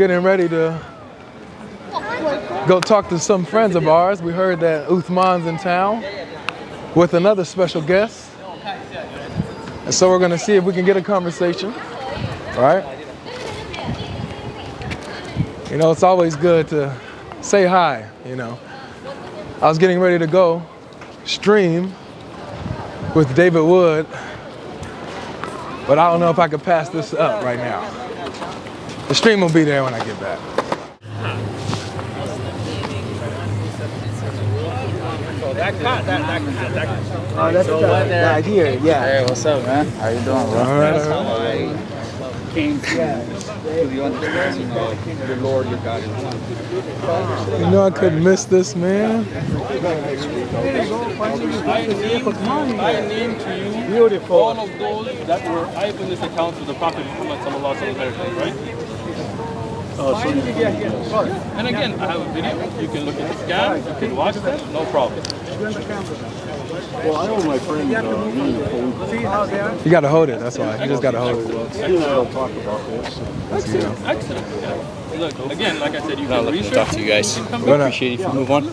getting ready to go talk to some friends of ours. We heard that Uthman's in town with another special guest. And so we're gonna see if we can get a conversation, right? You know, it's always good to say hi, you know. I was getting ready to go stream with David Wood, but I don't know if I could pass this up right now. The stream will be there when I get back. Oh, that's the idea, yeah. Hey, what's up, man? How you doing, bro? All right. That's how I came to the understanding of the Lord your God is one. You know I couldn't miss this, man. I name to you all of those that were eyewitness accounts of the Prophet Muhammad sallallahu alaihi wasallam, right? And again, I have a video. You can look at the scan. You can watch that. No problem. Well, I owe my friend me a phone. You gotta hold it, that's why. You just gotta hold it. He and I don't talk about this. Excellent. Look, again, like I said, you can research. Talk to you guys. We appreciate it if you move on.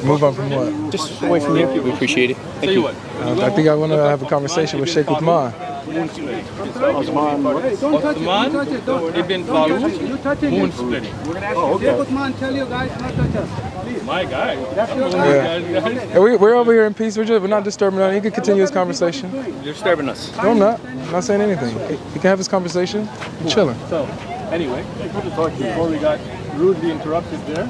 Move on from what? Just away from here. We appreciate it. Tell you what. I think I want to have a conversation with Sheikh Uthman. Uthman ibn Farouk, moon splitting. Oh, okay. Tell you guys not touch us. My guy. Yeah, we're over here in peace. We're not disturbing him. He can continue his conversation. You're disturbing us. No, I'm not. I'm not saying anything. He can have his conversation. I'm chilling. So, anyway, before we got rudely interrupted there.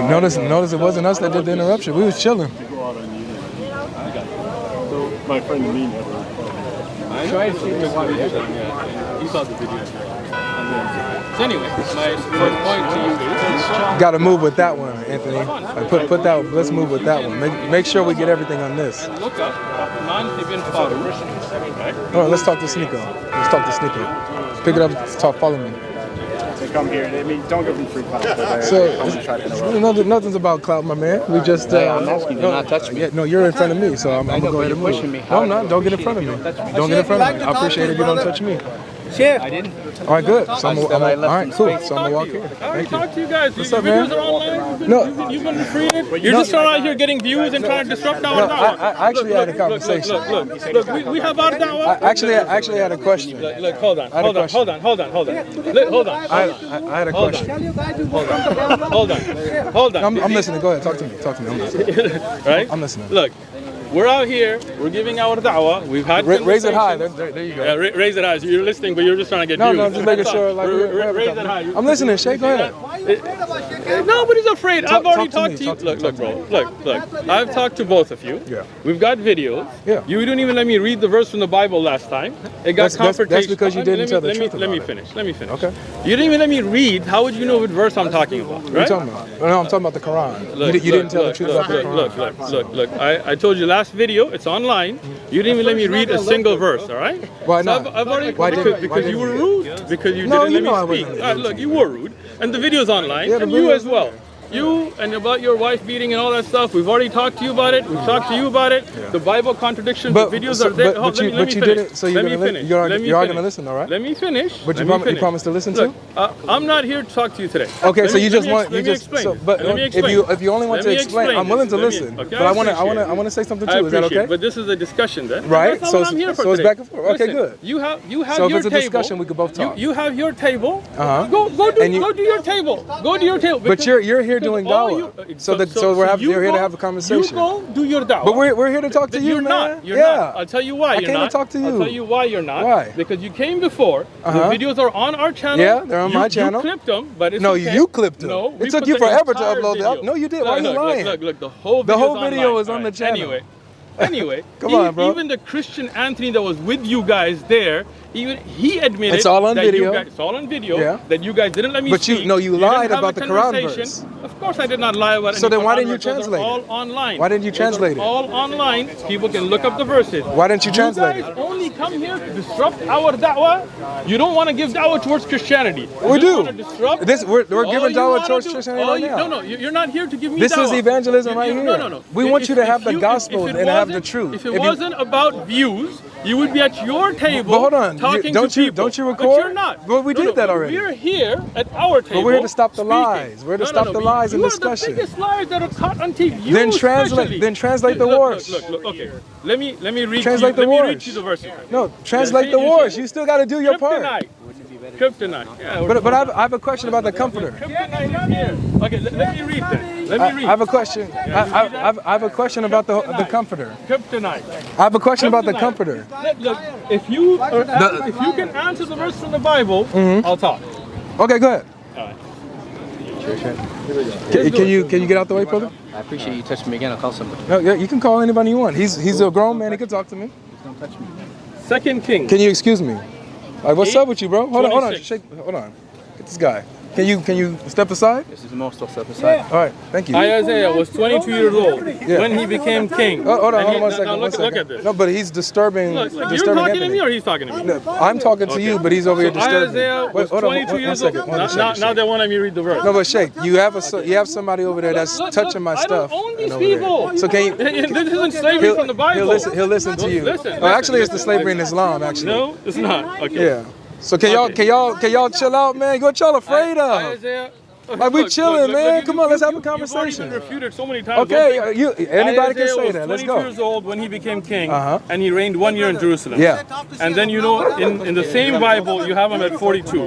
Notice it wasn't us that did the interruption. We was chilling. So my friend me never. I tried to see the video. He saw the video. So anyway, my first point to you is Got to move with that one, Anthony. Like put that. Let's move with that one. Make sure we get everything on this. look up Uthman ibn Farouk, right? Oh, let's talk to SNEAKO. Let's talk to SNEAKO. Pick it up. Talk. Follow me. They come here. I mean, don't give them free clout. So nothing's about clout, my man. We just. I'm asking you, do not touch me. Yeah, no, you're in front of me, so I'm gonna go ahead and move. pushing me. No, I'm not. Don't get in front of me. Don't get in front of me. I appreciate it if you don't touch me. Sheikh. I didn't. All right, good. So all right, cool. space. So I'm gonna walk here. I already Thank you. talked to you guys. What's Your up, man? videos are online. No. You've been retreated. You're just out here getting views and trying to disrupt our da'wah. I actually had a conversation. Look, we have our da'wah. I actually had a question. Look, hold on. I had a question. Hold on. I'm listening. Go ahead. Talk to me. I'm listening. Right? I'm listening. Look, we're out here. We're giving our da'wah. We've had Raise it high. conversations. There you go. Yeah, raise it high. So you're listening, but you're just trying to get views. No, just making sure. Like, Raise it high. I'm listening. Sheikh, go ahead. Nobody's afraid. I've already talk talked to to me. you. Look, bro. Look. I've talked to both of you. Yeah. We've got videos. Yeah. You didn't even let me read the verse from the Bible last time. It got confrontation. That's because you didn't tell the truth Let me about finish. Let me finish. Okay. You didn't even let me read. How would you know what verse I'm talking about? What are you Right? talking about? No, I'm talking about the Quran. You didn't tell the truth about the Quran. Look. I told you last video. It's online. You didn't even let me read a single verse. All right? Why So not? I've already, Why didn't- because why you were didn't rude. Because you No, didn't you let know I me speak. wasn't All right, look, you were rude. And the video's online. Yeah, the and you video's as well. there. You and about your wife beating and all that stuff. We've already talked to you about it. We've talked to you about it. The Bible contradictions. The videos are there. But you Let me didn't. So Let me you're finish. you are Let me going finish. to listen, all right? Let me finish. But Let you me finish. promised to listen Look, to? I'm not here to talk to you today. Okay, Let so me- you let just me want ex- you let me just explain. so, but Let me if explain. you only want Let to me explain, explain I'm willing to this. listen. Okay, But I want appreciate to say something I too. Is that appreciate it, okay? But this is a discussion then. Right, That's so not what I'm here for it's today. back and forth. Okay, Listen, good. You have So if your it's a table. discussion, we could both talk. You have your table. Uh-huh. Go And do your table. Go to your table. But you're here doing all dawah. you- So you're here to have a conversation. You go do your dawah. But we're here to talk to you, You're man. not. You're Yeah. not. I'll tell you why I you're came to not. talk to you. I'll tell you why you're not. Why? Because you came before. Uh-huh. The videos are on our channel. Yeah, they're on my channel. You clipped them, but it's No, okay. you clipped them. No, we It took put you the forever to entire upload video. that. No, you did. Why are you lying? Look, the whole The whole video's video online. is on the Alright, channel. Anyway, Come on, bro. Even the Christian Anthony that was with you guys there, even he admitted It's all on that video. it's all on video. Yeah. That you guys didn't let me But speak. you didn't lied have about a the Quran conversation. verse. Of course I did not lie about it. So then why didn't you translate it? All online. Why didn't you translate it? All online. People can look up the verses. Why didn't you translate You it? guys only come here to disrupt our da'wah. You don't want to give da'wah towards Christianity. We You do. want to disrupt. We're All giving you dawah wanna towards do- Christianity all right you- now. No, you're not here to give me This dawah. is evangelism right here. No. We want you to have the if gospel it and have the wasn't- truth. If it If you- wasn't about views, you would be at your table But hold on, talking don't to you people. don't you record? But you're not. Well, we did that already. We're here at our table. But we're here to stop the speaking. lies. We're here to stop the lies and you discussion. are the biggest liars that are caught on TV. You Then translate. especially. Then translate the Look, wars. Look. Okay. Let me read. Translate the let me read wars. you the verses. No, translate the wars. You still got to do your part. Kryptonite. Yeah, But I have a question about the comforter. Kryptonite is here. Okay, let me read that. Let me read. I have a question. I have a question about the comforter. Kryptonite. I have a question about the comforter. Look, if you can answer the verse from the Bible, I'll talk. Okay, go ahead. All right. Can you get out the way, brother? I appreciate you touching me again. I'll call somebody. No, yeah, you can call anybody you want. He's a grown man. He can talk to me. Don't touch me. 2 Kings. Can you excuse me? Like, what's up with you, bro? Hold on, 26. hold on. Get this guy. Can you step aside? This is the most I'll step aside. All right, thank you. Isaiah was 22 years old Yeah. when he became king. Hold on, And one second. now one second. look at this. No, but he's disturbing. Look, you're disturbing talking to Anthony. me or he's talking to me? No, I'm talking to you, but he's over here disturbing. Isaiah was 22 years old. Now they want me to read the verse. No, but Sheikh, you have somebody over there that's touching my stuff. I don't own these and over there. people. So can you? This isn't slavery from the Bible. He'll listen to you. Listen, Oh, actually, it's the slavery in Islam. Actually. No, it's not. Okay. Yeah. So can y'all chill out, man? What y'all afraid of? Isaiah. Like, we chilling, man. Come on, let's have a You've conversation. already been refuted so many times. Okay, anybody can Isaiah say was that. Let's 22 go. years old when he became king, Uh-huh. and he reigned 1 year in Jerusalem. Yeah. And then in the same Bible you have him at 42.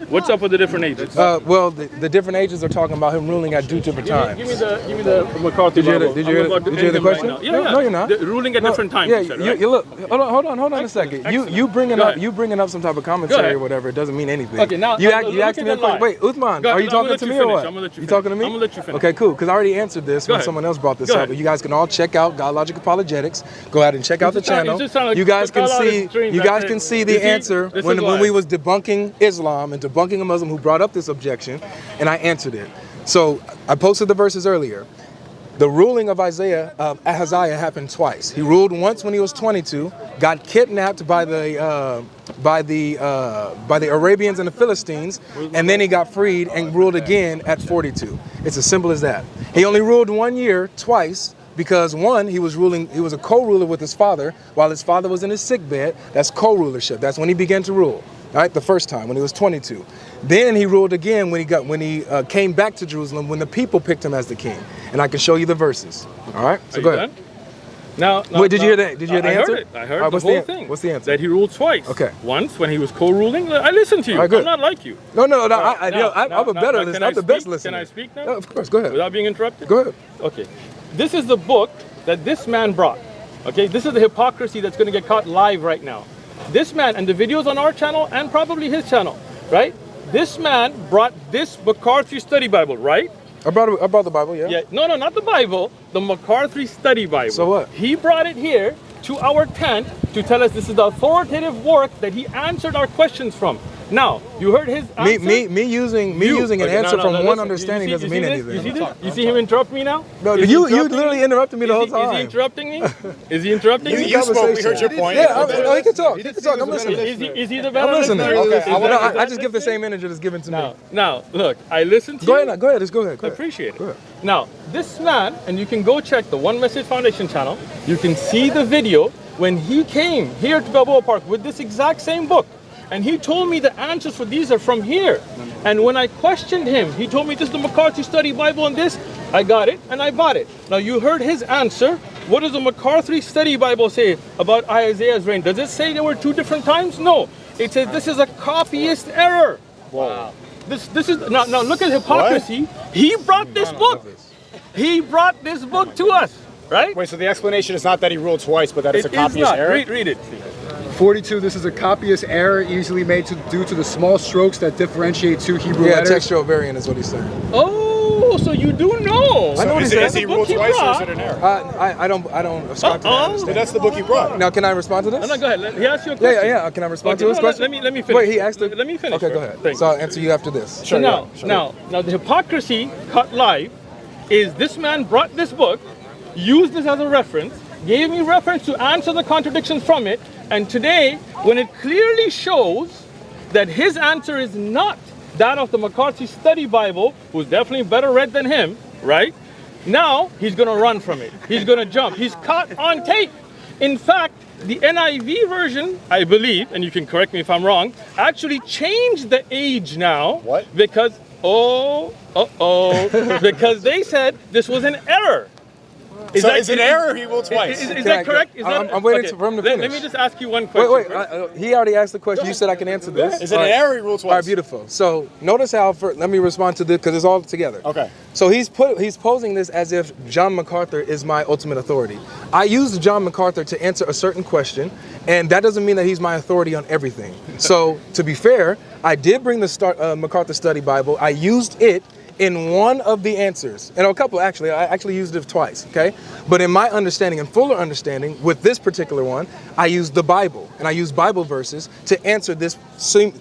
What's up with the different ages? Well, the different ages are talking about him ruling at different times. Give me the McCarthy Bible. Did you hear the question? Right now. No, Yeah. no, you're not. Ruling at different times. Yeah, you said, right? you look. Hold on a second. You bringing Go up ahead. some type of Go commentary ahead. or whatever. It doesn't mean anything. Okay, now, you look asked at me a the question. lie. Wait, Uthman, Go are ahead. you I'm talking gonna to let me you or finish. what? I'm gonna let you You talking to me? I'm gonna let you finish. Okay, cool. Because I already answered this Go when ahead. someone else brought this Go up. ahead. But you guys can all check out God Logic Apologetics. Go ahead and check out the channel. just sound like You guys can call out his see. dream You that guys day. can see You the see, answer this when is why. we was debunking Islam and debunking a Muslim who brought up this objection, and I answered it. So I posted the verses earlier. The ruling of Ahaziah happened twice. He ruled once when he was 22, got kidnapped by the Arabians and the Philistines, and then he got freed and ruled again at 42. It's as simple as that. He only ruled 1 year twice because one, he was a co-ruler with his father while his father was in his sick bed. That's co-rulership. That's when he began to rule. All right, the first time when he was 22. Then he ruled again when he came back to Jerusalem when the people picked him as the king. And I can show you the verses. All right, so go ahead. Now, Wait, did you hear that? Did you hear the answer? I heard it. I heard All right, the what's whole thing. What's the answer? That he ruled twice. Okay. Once when he was co-ruling. I listened to you. All right, good. I'm not like you. No, I'm a Now, better can listener. I I'm the best speak? listener. Can I speak now? No, of course, go ahead. Without being interrupted? Go ahead. Okay. This is the book that this man brought. Okay. This is the hypocrisy that's going to get caught live right now. This man, and the videos on our channel and probably his channel, right? This man brought this McCarthy Study Bible, right? I brought the Bible, yeah. Yeah. No, not the Bible. The McCarthy Study Bible. So what? He brought it here to our tent to tell us this is the authoritative work that he answered our questions from. Now, you heard his answer? Me using an answer from one understanding doesn't mean anything. You see this? You see him interrupt me now? No, Is he you interrupting literally me? interrupted me the whole Is he time. interrupting me? Is he interrupting me? You spoke. We heard your point. Yeah, he can talk. He can talk. I'm listening. Is he the better I'm listening. listener? Okay, Is he I just give the same energy that's given to me. Now, look, I listened to Go you. ahead. Go ahead. Just go ahead. I appreciate it. Go ahead. Now, this man, and you can go check the One Message Foundation channel, you can see the video when he came here to Balboa Park with this exact same book. And he told me the answers for these are from here. And when I questioned him, he told me this is the McCarthy Study Bible and this. I got it and I bought it. Now you heard his answer. What does the McCarthy Study Bible say about Isaiah's reign? Does it say there were two different times? No. It says this is a copyist error. Wow. This is now look at hypocrisy. What? He brought this book. He brought this book to us, right? Wait, so the explanation is not that he ruled twice, but that it's a copyist error? Read it. 42, this is a copyist error easily made due to the small strokes that differentiate two Hebrew Yeah, letters. textual variant is what he's saying. Oh, so you do know. I know what he Is said. he ruled twice or is it an error? I don't ascribe to that. So that's the book he brought. Now, can I respond to this? No, go ahead. He asked you a question. Yeah. Can I respond Okay, to his question? Let me finish. Wait, he asked Let me finish. Okay, go first. ahead. Thank So you. I'll answer you after this. So now the hypocrisy cut live is this man brought this book, used this as a reference, gave me reference to answer the contradictions from it, and today, when it clearly shows that his answer is not that of the McCarthy Study Bible, who's definitely better read than him, right? Now, he's going to run from it. He's going to jump. He's caught on tape. In fact, the NIV version, I believe, and you can correct me if I'm wrong, actually changed the age now. What? Because, because they said this was an error. So is it error or he ruled twice? Is that correct? Is that, I'm waiting for him to finish. Let me just ask you one question. Wait. He already asked the question. You said I can answer this. Is it an error or he ruled twice? All right, beautiful. So notice how, let me respond to this because it's all together. Okay. So he's posing this as if John MacArthur is my ultimate authority. I used John MacArthur to answer a certain question, and that doesn't mean that he's my authority on everything. So to be fair, I did bring the MacArthur Study Bible. I used it in one of the answers, and a couple actually. I actually used it twice, okay? But in my understanding and fuller understanding with this particular one, I used the Bible, and I used Bible verses to answer this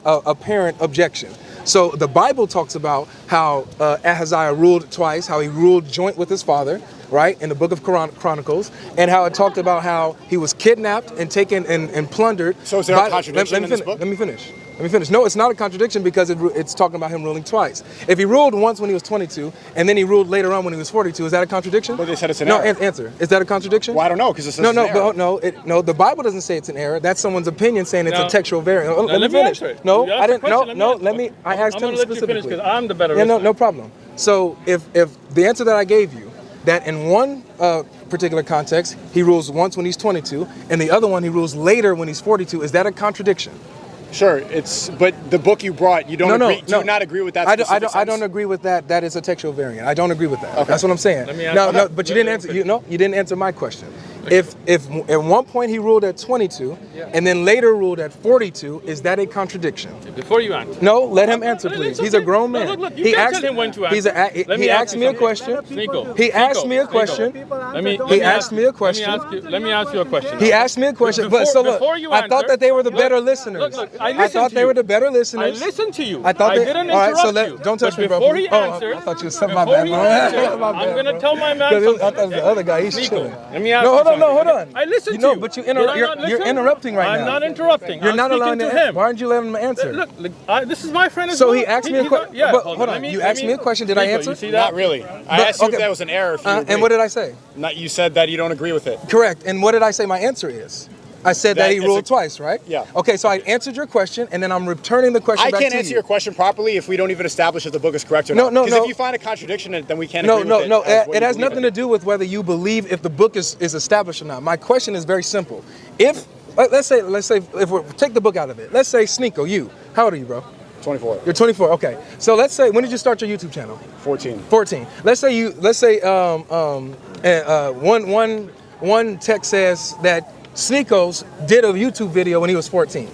apparent objection. So the Bible talks about how Ahaziah ruled twice, how he ruled joint with his father, right, in the book of Chronicles, and how it talked about how he was kidnapped and taken and plundered. So is there a contradiction in this book? Let me finish. No, it's not a contradiction because it's talking about him ruling twice. If he ruled once when he was 22, and then he ruled later on when he was 42, is that a contradiction? But they said it's an error. No, answer. Is that a contradiction? Well, I don't know because it says No, the Bible doesn't say it's an error. That's someone's opinion saying it's a textual variant. Let me finish. No, I didn't. I asked him specifically. Because I'm the better. Yeah, no problem. So if the answer that I gave you, that in one particular context he rules once when he's 22, and the other one he rules later when he's 42, is that a contradiction? Sure, but the book you brought, you don't agree. Do you not agree with that? I don't agree with that. That is a textual variant. I don't agree with that. Okay. That's what I'm saying. But you didn't answer. You didn't answer my question. If at one point he ruled at 22 and then later ruled at 42, is that a contradiction? Before you answer. No, let him answer, please. He's a grown man. Look, you can't tell him when to answer. He asked me a question. He asked me a question. He asked me a question. Let me ask you a question. He asked me a question. But so look, I thought that they were the better listeners. I thought they were the better listeners. I listened to you. I thought they didn't all right, so interrupt you. don't touch me, bro. Before he answers, I thought you was something. My bad, bro. I'm gonna tell my man something. I thought it was the other guy. He's chilling. Let me ask you something. Hold on. I listened to you. But you're interrupting right now. I'm not interrupting. You're not allowing him. Why aren't you letting him answer? Look, this is my friend as well. well. So he asked me a question. Yeah, hold on. You asked me a question. Did I answer? Not really. I asked you if that was an error. And what did I say? You said that you don't agree with it. Correct. And what did I say my answer is? I said that he ruled twice, right? Yeah. Okay, so I answered your question, and then I'm returning the question back to you. I can't answer your question properly if we don't even establish if the book is correct or not. No. Because if you find a contradiction in it, then we can't agree with it. No. It has nothing to do with whether you believe if the book is established or not. My question is very simple. Let's say if we take the book out of it. Let's say SNEAKO, you. How old are you, bro? 24. You're 24. Okay. So let's say, when did you start your YouTube channel? 14. 14. Let's say one text says that SNEAKO did a YouTube video when he was 14,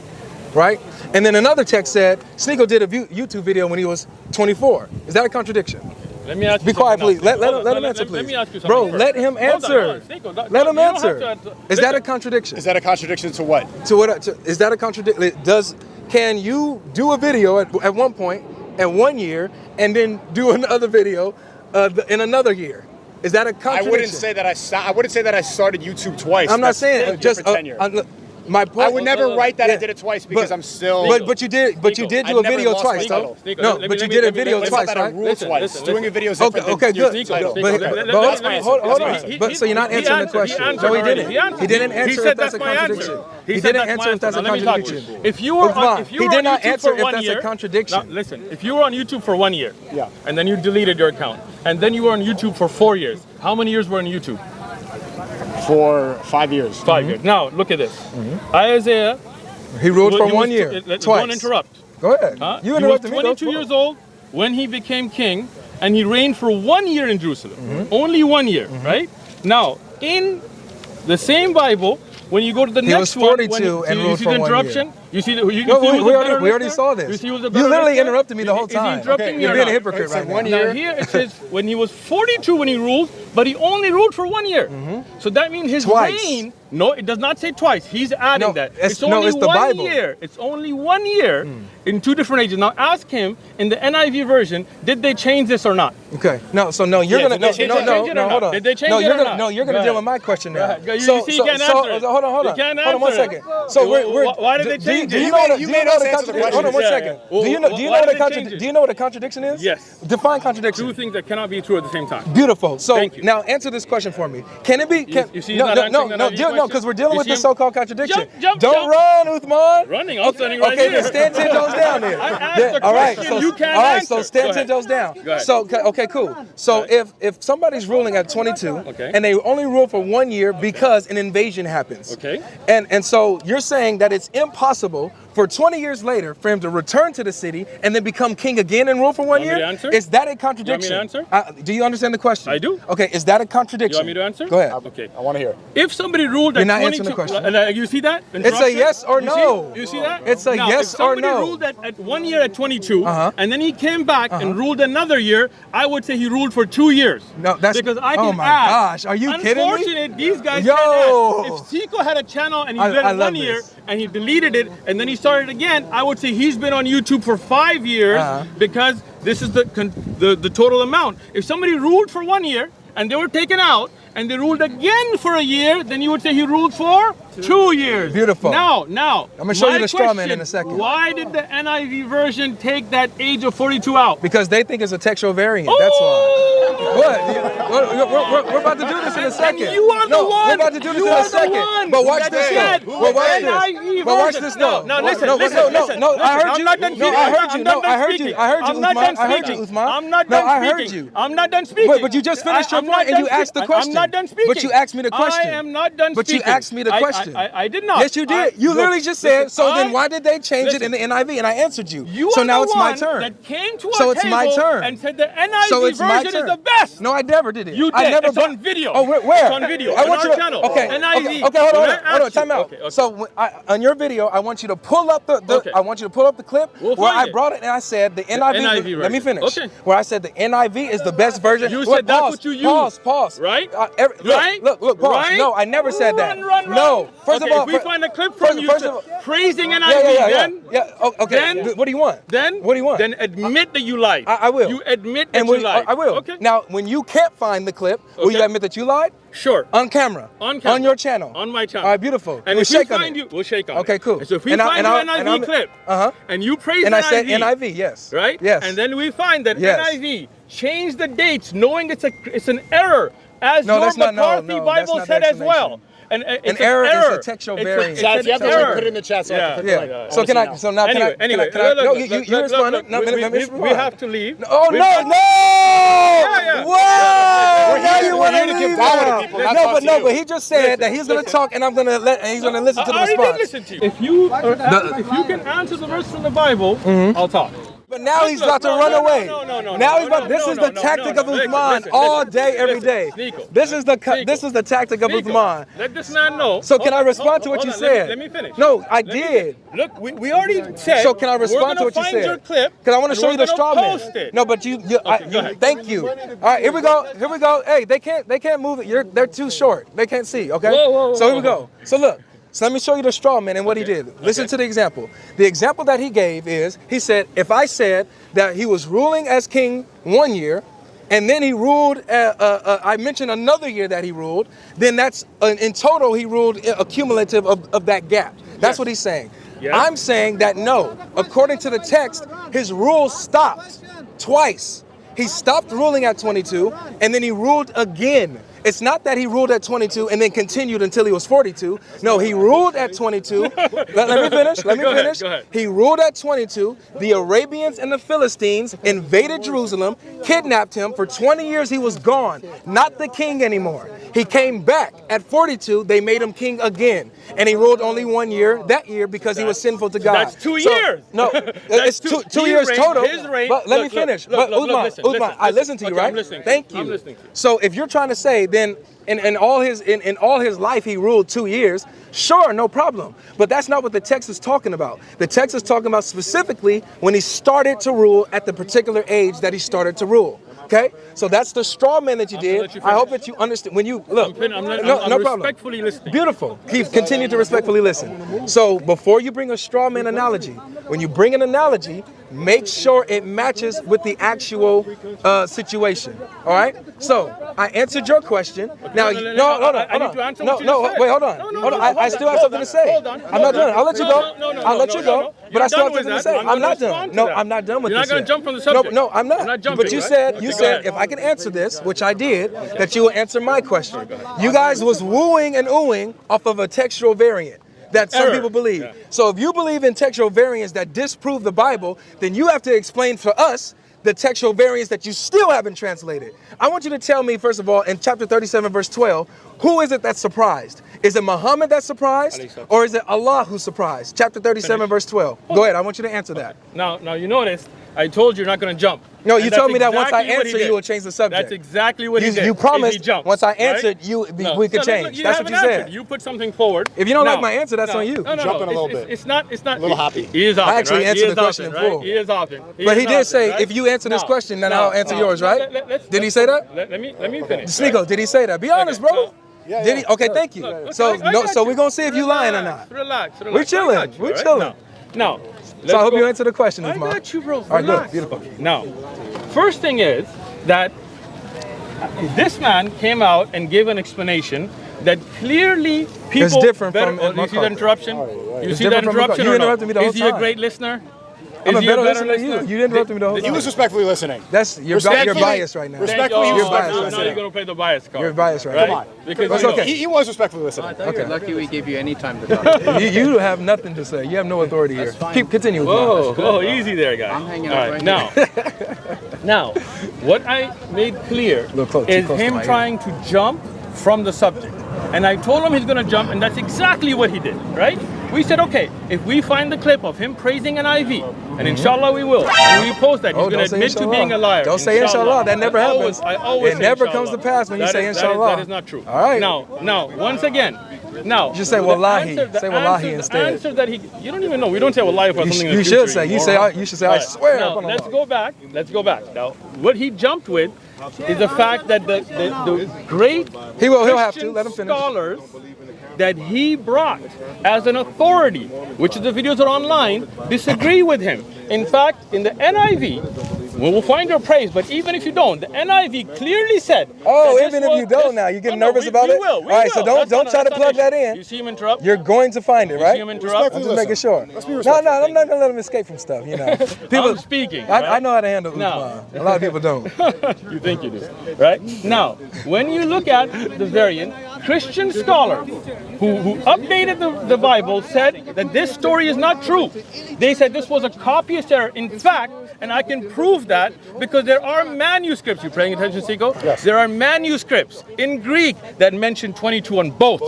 right? And then another text said SNEAKO did a YouTube video when he was 24. Is that a contradiction? Let me ask you. Be quiet, please. Let him answer, please. Let me ask you something. Bro, let him answer. Let him answer. Is that a contradiction? Is that a contradiction to what? Is that a contradiction? Can you do a video at one point, at 1 year, and then do another video in another year? Is that a contradiction? I wouldn't say that I started YouTube twice. I'm not saying just tenure. My point. I would never write that I did it twice because I'm still. But you did do a video twice, though. No, but you did a video twice, right? Doing a video is different. Okay, good. Hold on. But so you're not answering the question. No, he didn't. He didn't answer if that's a contradiction. He didn't answer if that's a contradiction. If you were on YouTube for 1 year, a contradiction. Listen, if you were on YouTube for 1 year, yeah, and then you deleted your account, and then you were on YouTube for 4 years, how many years were on YouTube? For 5 years. 5 years. Now look at this. Ahaziah. He ruled for 1 year. Twice. Don't interrupt. Go ahead. You interrupted me. He was 22 years old when he became king, and he reigned for 1 year in Jerusalem. Only 1 year, right? Now, in the same Bible, when you go to the next one, he was 42 and ruled for 1 year. You see, we already saw this. You literally interrupted me the whole time. You're being a hypocrite right now. Now here it says when he was 42 when he ruled, but he only ruled for 1 year. So that means his reign. No, it does not say twice. He's adding that. It's only 1 year. It's only 1 year in two different ages. Now ask him in the NIV version, did they change this or not? Okay. No. So no, you're gonna hold on. Did they change it or not? No, you're gonna deal with my question now. You see, you can't answer it. Hold on. Hold on 1 second. So why did they change? Do you know the contradiction? Hold on 1 second. Do you know what a contradiction is? Yes. Define contradiction. Two things that cannot be true at the same time. Beautiful. So you. Now answer this question for me. Can it be? You see he's no, not no, answering no, the no, NIV no, question? because we're dealing You with see the him? so-called contradiction. Jump, Don't jump. run, Uthman. Running, I'm standing right Okay, here. then stand 10 toes down then. I asked the All right, question, so you can't all right, answer. so stand Go 10 ahead. toes down. Go ahead. So okay, cool. So if somebody's ruling at 22 Okay. and they only rule for 1 year because an invasion happens. Okay. And so you're saying that it's impossible for 20 years later for him to return to the city and then become king again and rule for 1 You year? want me to answer? Is that a contradiction? You want me to answer? Do you understand the question? I do. Okay, is that a contradiction? You want me to answer? Go ahead. Okay. I want to hear. If somebody ruled at You're not 22, answering the question. You see that? It's a yes or You no. see, you see that? It's a now, yes if or somebody no. ruled at 1 year at 22, Uh-huh. and then he came back and ruled another year, I would say he ruled for 2 years. No, that's because I can oh my add. gosh, are you kidding me? Unfortunate, these guys Yo. can't add. If SNEAKO had a channel and he did I it love 1 year this. and he deleted it and then he started again, I would say he's been on YouTube for 5 years because this is the total amount. If somebody ruled for 1 year and they were taken out and they ruled again for a year, then you would say he ruled for 2 years. Beautiful. Now, I'm gonna show you my the straw man question, in a second. Why did the NIV version take that age of 42 out? Because they think it's a textual variant. That's why. What? We're about to do this in a second. And you are the one. We're about to do this You in are a the second. one But watch that this said though. But watch NIV this. But watch version. this though. No, listen, no, listen, no, listen, no. I listen. heard I'm you. not done No, speaking. I heard you. I'm No, not done I heard you. speaking. I heard you, I'm not Uthman. done I heard you, speaking. Uthman. I'm not No, done I heard speaking. you. I'm not done speaking. But you just finished your I'm not point and you done asked the speaking. question. I'm not done speaking. But you asked me the question. I am not done But you speaking. asked me the question. I did not. Yes, you did. You literally just said, so then why did they change it listen. in the NIV? And I answered you. You So are now the it's my one turn. that came to So our it's my table turn. and said the NIV So it's my version is turn. the best. No, I never did it. You I did. never It's on video. Oh, where? It's on video. I On want our you to, channel. Okay. NIV. Okay. Hold When I on. asked Time you- out. okay. So on your video, I want you to pull up the Okay. I want you to pull up the clip We'll where find I it. brought it and I said the NIV. NIV Let me version. finish. Okay. Where I said the NIV is the best version. You Wait, said that's pause, what you used. Pause. Right? Right. Look. Pause. Right? No, I never said that. Run. No. First Okay, of all, if we find a clip from you first of all- praising NIV, then Oh, okay. then- What do you want? then What do you want? Then admit that you lied. I will. You admit that And you when, lied. I will. Okay. Now, when you can't find the clip, will you Okay. admit that you lied? Sure. On camera. On camera. On your channel. On my channel. All right, beautiful. And We'll if we shake on find it. you, we'll shake on it. Okay, cool. And so if we And I- find and you I- NIV and I'm- clip, Uh-huh. and you praise And I said NIV, NIV, yes. right? Yes. And then we find that Yes. NIV changed the dates, knowing it's an error, as No, your that's not- no, McCarthy no, that's Bible not the said as well. explanation. And it's An an error is a error. textual It's variant. It's Chat, an you have to error. put it in the chat so I Yeah. can Yeah. So can I? So now Anyway, can I? No, you respond. look, No, let me we respond. have to leave. Oh We- no! yeah. Whoa! We're now here- you we're want here to to leave give power to now. people, not No, talk but to no, you. but he just said that he's going to talk and I'm going to let and he's going to listen to the I already did response. listen to you. If you can answer the verse from the Bible, I'll talk. But now he's about to run away. No. Now he's about. This is the tactic of Uthman all day, every day. SNEAKO. This is the tactic of Uthman. Let this man know. So can I respond to what Hold you on, said? Let me finish. No, I Let me did. finish. Look, we already said. So can I respond to what you We're gonna find your said? clip. Because I want to and show you the we're straw gonna man. post it. No, but go ahead. thank you. All right, here we go. Hey, they can't move it. They're too short. They can't see. Okay. Whoa, So here we go. So look. So let me show you the straw man and what he did. Listen to the example. The example that he gave is, he said, if I said that he was ruling as king 1 year, and then he ruled, I mentioned another year that he ruled, then that's, in total, he ruled a cumulative of that gap. That's what he's saying. Yes. I'm saying that no, according to the text, his rule stopped twice. He stopped ruling at 22, and then he ruled again. It's not that he ruled at 22 and then continued until he was 42. No, he ruled at 22. Let me finish. Go ahead. He ruled at 22. The Arabians and the Philistines invaded Jerusalem, kidnapped him. For 20 years, he was gone, not the king anymore. He came back at 42. They made him king again, and he ruled only 1 year that year because he was sinful to God. That's 2 years. No, it's two He years reigned, total. his reign- But let me look, finish. look, But listen, Uthman, I listen to you, Okay, right? I'm listening. Thank you. I'm listening to you. So if you're trying to say then in all his life he ruled 2 years, sure, no problem. But that's not what the text is talking about. The text is talking about specifically when he started to rule at the particular age that he started to rule. Okay, so that's the straw man that you did. let you I hope finish. that you understand. When you look, I'm no problem. respectfully listening. Beautiful. Continue to respectfully listen. So before you bring a straw man analogy, when you bring an analogy, make sure it matches with the actual situation. All right. So I answered your question. Now, no, no, hold on, I need to answer no, what you no, just said. wait, hold on, No, hold on. I still have something to say. Hold on. I'm not done. I'll let you go. No, I'll let you go. But You're I still done have with something to that. say. I'm I'm gonna not respond done. to No, that. I'm not done with You're this not gonna yet. jump from the subject. No, I'm not. You're not jumping, But you right? said, Okay, go ahead. if I can answer this, which I did, that you will answer my question. You guys was wooing and oohing off of a textual variant that some Error. people believe. Yeah. So if you believe in textual variants that disprove the Bible, then you have to explain for us the textual variants that you still haven't translated. I want you to tell me, first of all, in chapter 37, verse 12, who is it that's surprised? Is it Muhammad that's surprised? Or is it Allah who's surprised? Chapter 37, verse 12. Go ahead, I want you to answer that. Now you notice, I told you you're not going to jump. No, And you that's told me that once I exactly what he answer, did. you will change the subject. That's exactly what he did. You if promised he jumped, once I right? answered, we could No, change. you That's what haven't you answered. said. You put something forward. If you don't like Now- my answer, that's no, on you. No, Jumping a little it's, bit. It's not. A little hoppy. He is hopping, I actually right? answered He is the question hopping, in right? full. He is hopping. He But is he did hopping, say, right? if you answer this Now- question, then now- I'll answer now, yours, right? Did he say that? Let me finish. SNEAKO, did he say that? Be honest, bro. now- Yeah, Did he? Okay, thank you. Look, So I got so you. we're gonna see if you lying or not. Relax. We're chilling. I got you, We're all right? chilling. Now, So I let's hope go- you answer the question, I Uthman. got you, bro. All right, good. Relax. Beautiful. Now, first thing is that this man came out and gave an explanation that clearly people It's different better, from you see McCarthy. that interruption? You It's see that different from interruption? McCarthy. You or no? interrupted me the whole Is he a time. great listener? I'm a Is he better listener than you. listener? You interrupted me the whole He time. was respectfully listening. You're Respectfully- biased right now. Respectfully, Thank he you. was biased respectfully right Now now. you're going to play the bias card. You're biased right right? now. Come on. Because That's you know, okay. He was respectfully listening. I thought you were lucky we gave you any time to talk. You have nothing to say. You have no authority here. Continue. Whoa, easy there, guys. I'm hanging All out right, right now, what I made clear Look, too is close to him my ear. trying to jump from the subject. And I told him he's going to jump, and that's exactly what he did, right? We said, okay, if we find the clip of him praising an IV, and inshallah we will, and we post that, he's going don't to say admit to inshallah. being a liar. Don't say inshallah. That never happens. I always It say never inshallah. comes to pass when you That say is- inshallah. That is not true. All right. Now, once again, now. Just say the wallahi. answer- Say wallahi the instead. answer that you don't even know. We don't say wallahi for something in the You future should say. You anymore. say. You should say. I Right. swear Now, upon let's Allah. go back. Now, what he jumped with is the fact that the great He'll have to. Christian Let him finish. scholars that he brought as an authority, which the videos are online, disagree with him. In fact, in the NIV, we will find your praise, but even if you don't, the NIV clearly said. Oh, that even this if you was- don't this- now, you getting No, nervous about we it? Will, we All right, so will. don't That's not- try to that's plug not that an in. issue. You see him interrupt? You're going to find it, right? see him interrupt? I'm just making sure. Let's be No, respectful. I'm not gonna let him escape from stuff. You know, I'm speaking, I right? know how to handle No. Uthman. A lot of people don't. You think you do, right? Now, when you look at the variant, Christian scholars who updated the Bible said that this story is not true. They said this was a copyist error. In fact, and I can prove that because there are manuscripts. You paying attention, Seiko? Yes. There are manuscripts in Greek that mention 22 on both.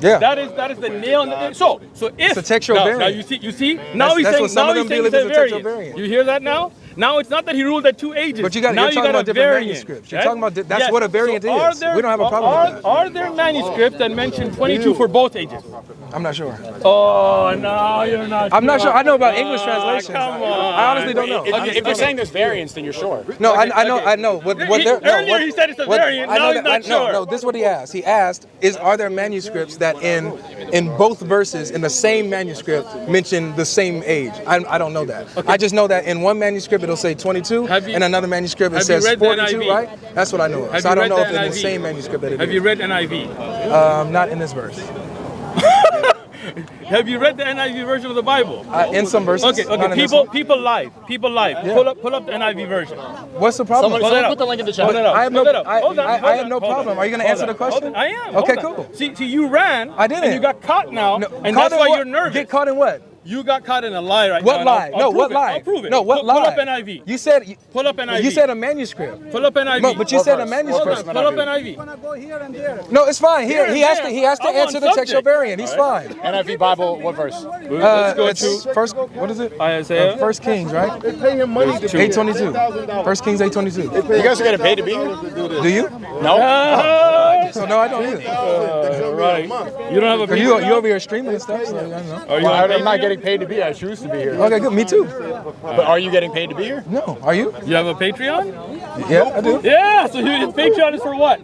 Yeah. That is the nail. So if It's a textual now, variant. now you see now he's that's saying what some now of them he's saying believe it's a is a textual variant. variant. You hear that now? Now it's not that he ruled at 2 ages. But now you're talking about different variant, manuscripts. You're right? talking about that's what a variant So are is. We don't have a problem with that. Are there manuscripts that mention 22 for both ages? I'm not sure. Oh no, you're not. I'm not sure. I know about Ah, English translations. come on. I honestly don't know. If you're saying there's variants, then you're sure. No, I know. What they're, no, Earlier what, he said it's a what- variant, I know now he's that- not sure. No, this is what he asked. He asked, are there manuscripts that in both verses, in the same manuscript, mention the same age? I don't know that. I just know that in one manuscript it'll say 22, Have you- in another manuscript it have you says read the 42, NIV? right? That's what I know. Have So I you don't read know the if in the NIV? same manuscript that it Have is. you read NIV? Not in this verse. Have you read the NIV version of the Bible? In some verses. Okay, not in this people live. Yeah. Pull up the NIV version. one. What's the problem? Hold it up. put the link in the chat. Hold it up. I have no- Hold it up. I- Hold on, I hold have on, no hold problem. on. Are you gonna Hold answer on, the question? hold on. I am. Okay, Hold on. cool. See, you ran. I didn't. And you got caught now, and Caught that's in why what? you're nervous. Get caught in what? You got caught in a lie right now. What and lie? I'll No, prove what it. lie? I'll prove it. No, what lie? Pull up NIV. You said. Pull up NIV. You said a manuscript. Pull up NIV. No, but you said a Hold manuscript. on, pull up NIV. No, it's fine. He has to. He has to I'm answer on the textual subject. variant. He's fine. NIV Bible, what verse? Let's go It's to first. What is it? Isaiah. First Kings, right? They're paying money to 822. First Kings 822. You guys are getting paid to be here? Do you? Ah, So no, I don't either. right. You don't have a You over here streaming and stuff. So I don't know. Are you Well, on I'm not Patreon? getting paid to be here. I choose to be here. Okay, good. Me too. But are you getting paid to be here? No, are you? You have a Patreon? Yeah, I do. Yeah. So Patreon is for what?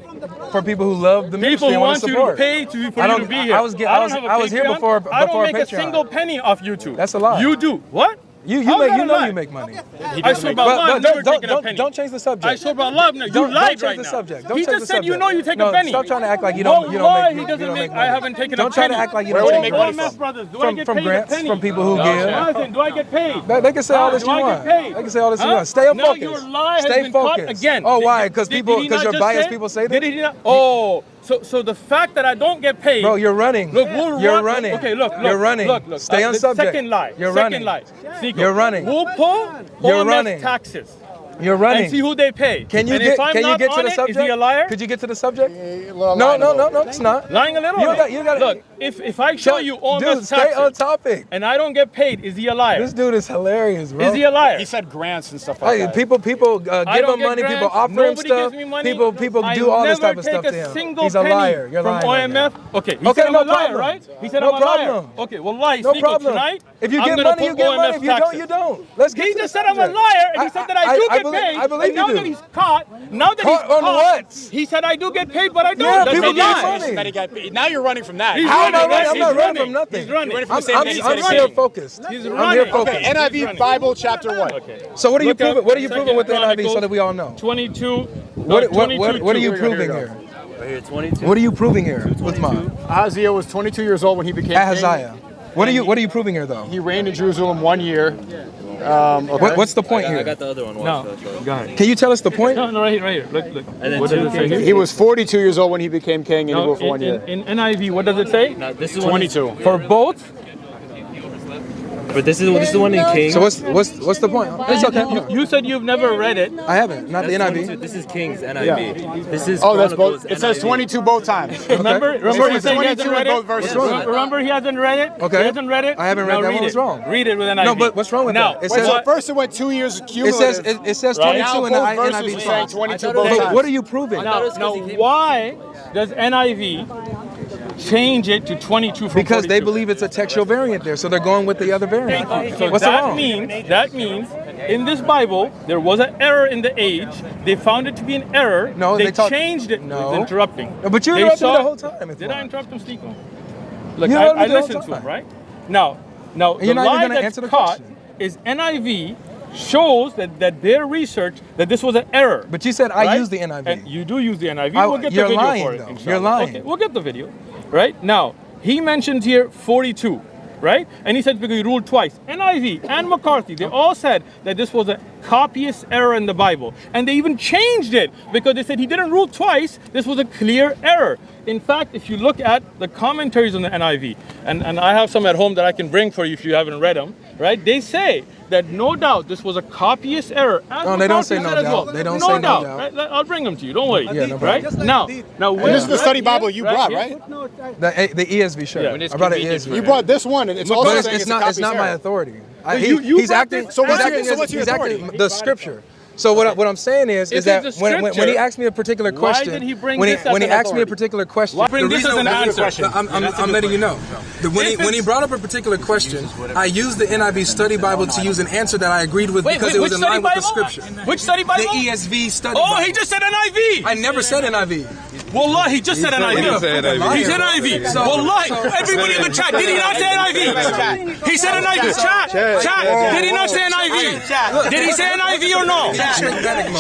For people who love the ministry People who and want to you to support. pay for I you don't- to be here. I was don't have a I was here Patreon. before I don't before make Patreon. a single penny off YouTube. That's a lie. You do. What? You How make is that you a know lie? you make money. I swear by Allah, I've never taken a penny. Don't change the subject. I swear by Allah, you Don't lied change right the now. subject. Don't He change just the said you subject. know you take No, a penny. stop trying to act like you Well, don't make why you he doesn't don't make? make I money. haven't taken a Don't try penny. to act like you Where don't do make OMS money brothers, do I get from paid grants, a penny? from people who give. Jonathan, do I get paid? They can say all this Do you I want. get paid? They can say all this you Huh? want. Stay Now focused. your lie has Stay been cut focused. again. Oh, Did- why? Because did people, he because not your just biased say- people say Did that. he not? Oh, so the fact that I don't get paid. Bro, you're running. Look, we'll You're run. running. Okay, look. You're running. Look. Stay on the subject. Second lie. You're second running. lie. SNEAKO. You're running. We'll pull You're OMS running. taxes. You're running. And see who they pay. Can you and get? if I'm Can you not get to on the it, subject? Is he a liar? Could you get to the subject? No, No, it's not. Lying a little. You got. Look, if I show you OMS Dude, taxes stay on topic. and I don't get paid, is he a liar? This dude is hilarious, bro. Is he a liar? He said grants and stuff like Hey, that. people give I don't him get money. grants. People offer him Nobody stuff. gives me money. People I do all this never type of stuff take to a him. single He's a penny liar. You're from lying right OMF. now. Okay, he Okay, said no I'm a liar, problem. right? He said No I'm a liar. problem. Okay, well, lie. No SNEAKO, problem. Tonight, If you I'm get gonna money, you put get OMF money. If you don't, taxes. you don't. Let's get He to just the said I'm a subject. liar, and he said that I do get paid. I believe and now you that do. he's caught, Caught on what? he said I do get paid, but I don't. Yeah, That's people a get lie. money. That he got paid. Now you're running from that. He's How am I running. running? I'm He's not running running. from nothing. He's running. You're running from I'm the same thing he said here again. focused. He's I'm running. here focused. Okay, NIV Bible chapter 1. Okay. So what are you Look up proving? What are you proving Second with the NIV so Chronicles that we all know? 22. What are you Here proving we go. here? Right here, 22. What are you proving here, Uthman? Ahaziah was 22 years old when he became Ahaziah. king. What are you proving here though? He reigned in Jerusalem 1 year. What's the point I here? got the other one. No, Watch that. go ahead. Can you tell us the point? No, right here. Look. And then What does it say here? He was 42 years old when he became king, and he No, ruled for 1 year. in NIV, what does it say? Now, this is 22. For both? But this is the one in Kings. So what's the point? It's okay. You said you've never read it. I haven't. Not the That's NIV. 22. This is Kings NIV. This is Oh, that's Chronicles both. It says NIV. 22 both times. Remember It he says said he hasn't 22 read in both it? verses. What's wrong? Remember he hasn't read it? Okay. He hasn't read it? I haven't read Now that. read What's it. wrong? Read it with NIV. No, but what's wrong with now, that? It Wait, says so first it went 2 years it cumulative. says Right. 22 in the Now both verses NIV. are saying twice. 22 I both thought it But times. what are you proving? thought it was Now 'cause he came- why does NIV change it to 22 from Because they 42? believe it's a textual variant there, so they're going with the other variant. So What's wrong? that means in this Bible there was an error in the age. They found it to be an error. No, they they talk- changed it. No. He's interrupting. No, but you They interrupted me saw- the whole time. Did I interrupt him, SNEAKO? Look, You I interrupted me the whole listened to him, time. right? Now the you're not even lie gonna that's answer the caught question. is NIV shows that their research that this was an error. But you said I right? use the NIV. And you do use the NIV. I- We'll get you're the video lying, for it. though. inshallah. You're lying. Okay, we'll get the video. Right? Now, he mentions here 42, right? And he said because he ruled twice. NIV and McCarthy, they all said that this was a copyist error in the Bible. And they even changed it because they said he didn't rule twice. This was a clear error. In fact, if you look at the commentaries on the NIV, and I have some at home that I can bring for you if you haven't read them, right? They say that no doubt this was a copyist error. As No, they don't say McCarthy no said as doubt. well. They don't say no doubt. Right? I'll bring them to you. Don't worry. Yeah, no right? problem. Now, And this is the study Bible you brought, here. right? The ESV shirt. Yeah. When it's I brought an convenient ESV. for You brought this one, and it's also But saying it's not copyist my error. authority. you He's brought acting. this- So he's what's your- acting so as- what's your he's acting authority? the scripture. So what I'm saying is If that it's the when he scripture, asked me a particular why question, did he bring when he this as when he an asked me a authority? particular question, Why bring the this as reason- an answer? I'm letting you know. When he brought up a particular question, I used the NIV study Bible to use an answer that I agreed with because it was in line with the scripture. Which study Bible? The ESV study Oh, Bible. he just said NIV. I never said NIV. Wallah, he just said NIV. He said NIV. He said NIV. So- Wallahi, so- everybody in the chat, did he not say NIV? He said NIV. Chat. Did he not say NIV? Did he say NIV or no?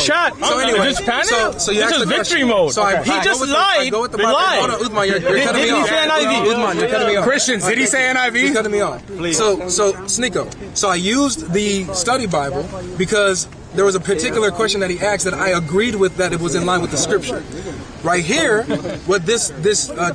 Chat. So anyway, Just panic? so you This asked is the victory question. mode. So I He just I lied. go with the He Bible. lied. Hold on, Uthman, you're cutting me Did he off. say NIV? Uthman, you're cutting me off. Christians, did he say You're NIV? cutting me off. So SNEAKO. So I used the study Bible because there was a particular question that he asked that I agreed with that it was in line with the scripture. Right here, what this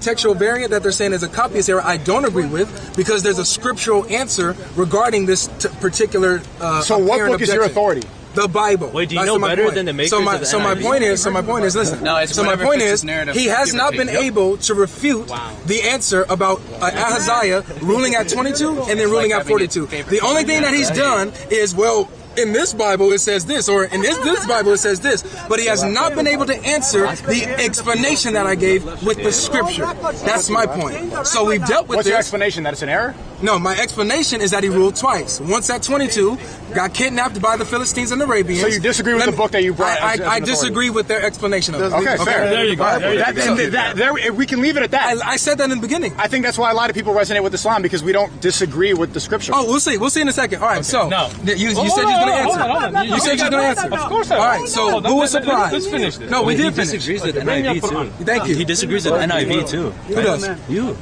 textual variant that they're saying is a copyist error, I don't agree with because there's a scriptural answer regarding this particular. So what apparent book is your objection. authority? The Bible. Wait, do you That's know my better point. than the makers so my, of the so my NIV? point is, listen. No, it's so my whatever point fits is, his narrative, he has give or not take. been Yep. able to refute the answer about Ahaziah ruling at 22 and then ruling at 42. The only thing that he's done is, well, in this Bible it says this, or in this Bible it says this, but he has not been able to answer the explanation that I gave with the scripture. That's my point. So we've dealt with What's this. your explanation? That it's an error? No, my explanation is that he ruled twice. Once at 22, got kidnapped by the Philistines and Arabians. So you disagree with the book that you brought? I disagree with their explanation of it. Okay, fair. There you go. We can leave it at that. I said that in the beginning. I think that's why a lot of people resonate with Islam, because we don't disagree with the scripture. Oh, we'll see. We'll see in a second. All right, so Now. you said you was going to answer. Hold on. You said you was going to answer. Of course I will. All right, so who was surprised? Let's finish this. No, we did finish. He disagrees with NIV too. Thank you. He disagrees with NIV too. Who does? You.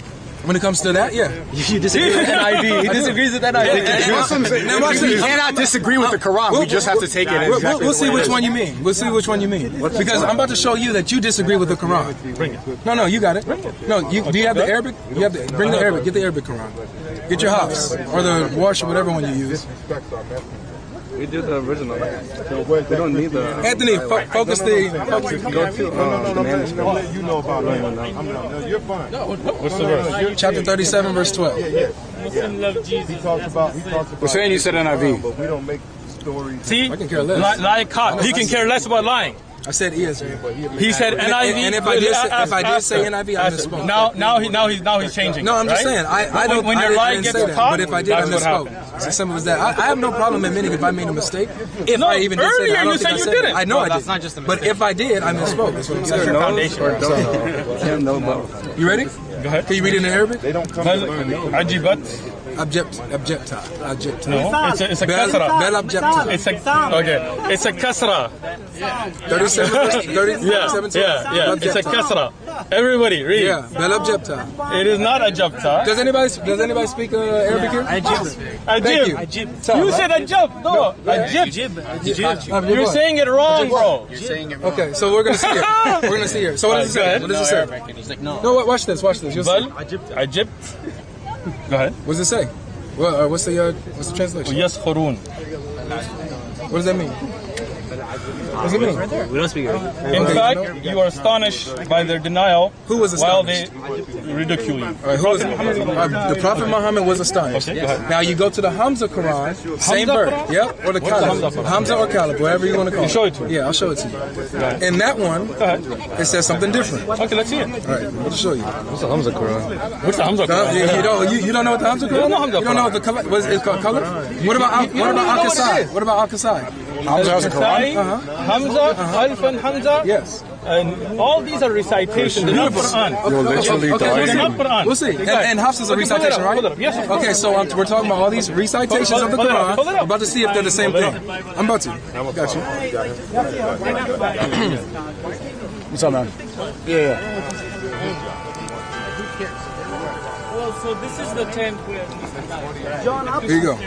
When it comes to that, yeah. You disagree with NIV. He disagrees with NIV. Muslims, we cannot disagree with the Quran. We just have to take it. We'll see which one you mean. We'll see which one you mean. Because I'm about to show you that you disagree with the Quran. Bring it. No, you got it. No, do you have the Arabic? You have bring the Arabic. Get the Arabic Quran. Get your Hafs or the Warsh or whatever one you use. We did the original. So we don't need the. Anthony, focus the. Go to manuscript. You know about it. No, you're fine. What's the verse? Chapter 37, verse 12. Muslim love Jesus. He talks about. We're saying you said NIV. But we don't make stories. See? I can care less. Like cop. He can care less about lying. I said ESV. He said NIV. And if I did say NIV, I misspoke. Now he's changing. No, I'm just right? saying. I don't. When your lie gets caught, but if I did, I that's what misspoke. happens. It's as simple as that. I have no problem admitting if I made a mistake. If I even did say that, I don't think I said it. I know I did. not just a But if I did, I misspoke. That's what I'm saying. Foundation. You ready? Go ahead. Can you read it in Arabic? They don't come to learn. Ajibat. Abjepta. No, it's a kasra. Bel abjepta. It's a kasra. 37. Yeah. It's a kasra. Everybody read. Yeah, Bel abjepta. It is not a jabta. Does anybody speak Arabic here? Thank you. You said ajab. No, ajib. You're saying it wrong, bro. You're saying it wrong. Okay, so we're gonna see here. We're gonna see here. So what does it say? What does it say? And he's like, no. No, watch this. You'll see. Bal ajib. Go ahead. What does it say? Well, what's the translation? Yaskhurun. What does that mean? What does it mean? We don't speak Arabic. In fact, you are astonished by their denial. Who was while they astonished? ridicule you. All right, who was the Prophet Muhammad was astonished. Okay, go ahead. Now you go to the Hamza Quran, same verse, Quran? yep, or the What's the Caliph, Hamza Quran? Hamza or Caliph, whatever you want to call it. Show it to me. Yeah, I'll show it to you. In that one, Go ahead. it says something different. All Okay, let's see it. right, I'll show you. What's the Hamza Quran? You don't know what the Hamza Quran? don't know Hamza You don't know what the Quran. color? What is it called? Color? What about You don't even know what it Al-Qasai? is. What about Al-Qasai? Hamza has a Quran? Hamza, Alf, Hamza. Yes. And all these are recitations. They're not Quran. They're not Quran. We'll see. And Hafs is a Okay, pull it recitation, up, right? pull it up. Yes, of course. Okay, so we're talking about all these recitations of the Pull it up, Quran. pull it up. We're about to see if they're the same thing. I'm about to. Got you. What's up, man? Well, so this is the tent where Here you go.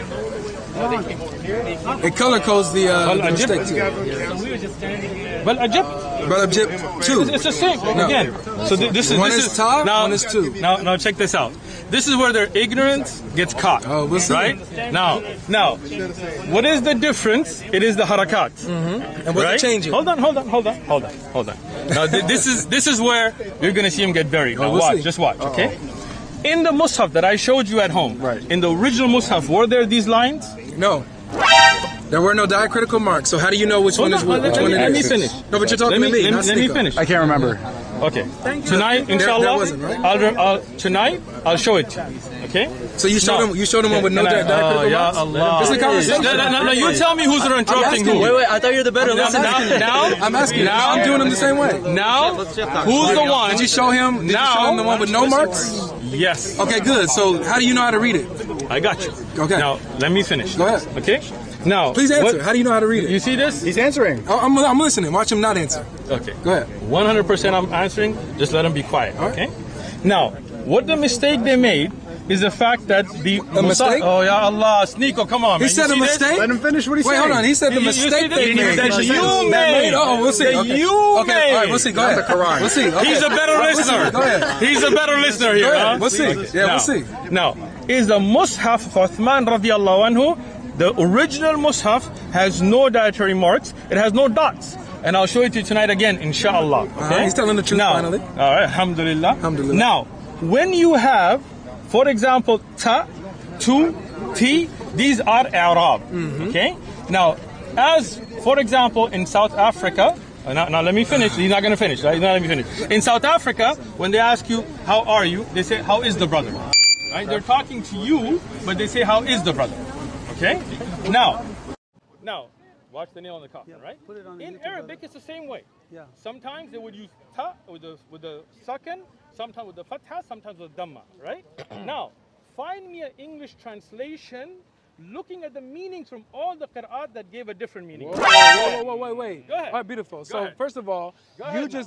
It color codes the mistake too. so we were just standing here. Well, ajib. But object two. It's the same again. So this is One this is top, now, one is two. Now check this out. This is where their ignorance gets caught. Oh, we'll see. Right now, what is the difference? It is the harakat. And what's Right? changing? Hold on. Now this is where you're gonna see him get buried. Now we'll watch, see. just watch, okay? In the mushaf that I showed you at home, Right. in the original mushaf, were there these lines? No. There were no diacritical marks. So how do you know which one is which one it is? Let me finish. No, but you're talking to me, not Let me SNEAKO. finish. I can't remember. Okay. Tonight, inshallah, there wasn't, right? tonight I'll show it to you. Okay? So you showed him one with no diacritical Ya marks? Allah. It's a conversation. No, you tell me who's interrupting who. Wait, I thought you were the better listener. I'm asking you. Now- I'm doing them the same way. Now, who's the one? Did you show him the one with no marks? Yes. Okay, good. So how do you know how to read it? I got you. Okay. Now, let me finish. Go ahead. Okay? Now, Please answer. what- How do you know how to read You it? see this? He's answering. I'm listening. Watch him not answer. Okay. Go ahead. 100% I'm answering. Just let him be quiet. Okay? Now, what the mistake they made is the fact that the mistake? Oh, ya Allah. SNEAKO, come on, man. He said You a see this? mistake? Let him finish what he's Wait, saying. hold on. He said the You see mistake this? they made. That you made. Oh, we'll see. That Okay. you Okay, made. all right, we'll see. Go ahead. We'll see. Okay. He's a better listener. Go ahead. He's a better listener here. Go ahead. Huh? We'll see. Yeah, we'll see. Now, is the Mus'haf of Uthman radiallahu anhu, the original Mus'haf has no dietary marks. It has no dots. And I'll show it to you tonight again, inshallah. Okay? He's telling the truth now, finally. All right, alhamdulillah. Alhamdulillah. Now, when you have, for example, ta, tu, ti, these are Arab. Okay? Now, as for example, in South Africa, now let me finish. He's not going to finish. Right? He's not let me finish. In South Africa, when they ask you, how are you? They say, how is the brother? Right? They're talking to you, but they say, how is the brother? Okay? Now, watch the nail on the coffin, right? In Arabic, it's the same way. Yeah. Sometimes they would use ta with the sakin, sometimes with the fatha, sometimes with dhamma, right? Now, find me an English translation looking at the meanings from all the qira'at that gave a different meaning. Wait. Go ahead. All right, beautiful. Go So ahead. first of all,